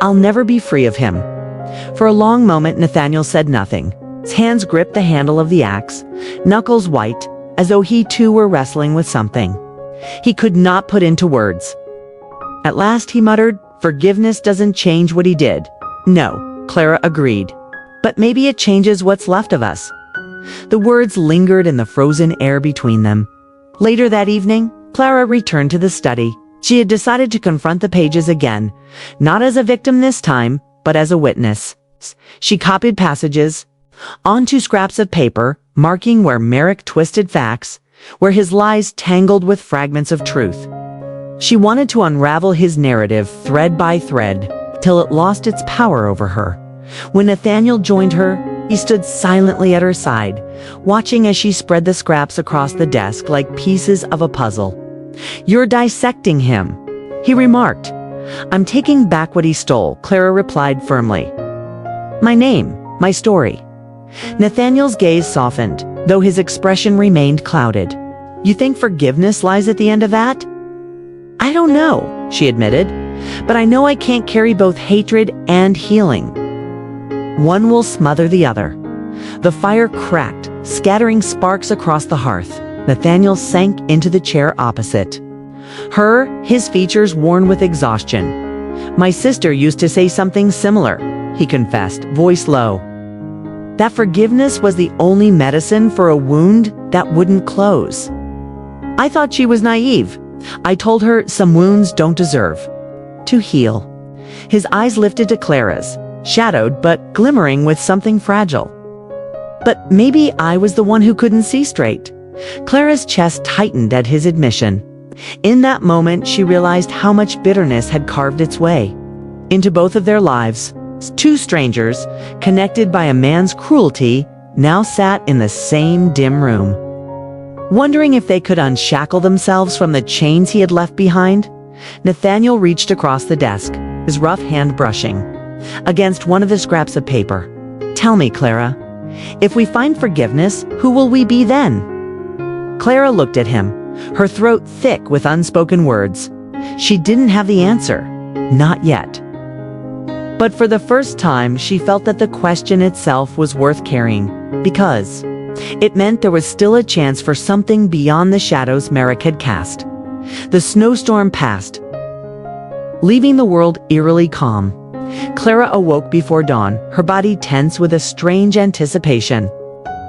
I'll never be free of him." For a long moment, Nathaniel said nothing. His hands gripped the handle of the axe, knuckles white, as though he too were wrestling with something he could not put into words. At last he muttered, "Forgiveness doesn't change what he did." "No," Clara agreed. "But maybe it changes what's left of us." The words lingered in the frozen air between them. Later that evening, Clara returned to the study. She had decided to confront the pages again, not as a victim this time, but as a witness. She copied passages onto scraps of paper, marking where Merrick twisted facts, where his lies tangled with fragments of truth. She wanted to unravel his narrative thread by thread, till it lost its power over her. When Nathaniel joined her, he stood silently at her side, watching as she spread the scraps across the desk like pieces of a puzzle. "You're dissecting him," he remarked. "I'm taking back what he stole," Clara replied firmly. "My name, my story." Nathaniel's gaze softened, though his expression remained clouded. "You think forgiveness lies at the end of that?" "I don't know," she admitted, "but I know I can't carry both hatred and healing. One will smother the other." The fire cracked, scattering sparks across the hearth. Nathaniel sank into the chair opposite her, his features worn with exhaustion. "My sister used to say something similar," he confessed, voice low. "That forgiveness was the only medicine for a wound that wouldn't close. I thought she was naive. I told her some wounds don't deserve to heal." His eyes lifted to Clara's, shadowed but glimmering with something fragile. "But maybe I was the one who couldn't see straight." Clara's chest tightened at his admission. In that moment, she realized how much bitterness had carved its way into both of their lives. Two strangers, connected by a man's cruelty, now sat in the same dim room, wondering if they could unshackle themselves from the chains he had left behind. Nathaniel reached across the desk, his rough hand brushing against one of the scraps of paper. "Tell me, Clara, if we find forgiveness, who will we be then?" Clara looked at him, her throat thick with unspoken words. She didn't have the answer, not yet. But for the first time, she felt that the question itself was worth carrying, because it meant there was still a chance for something beyond the shadows Merrick had cast. The snowstorm passed, leaving the world eerily calm. Clara awoke before dawn, her body tense with a strange anticipation.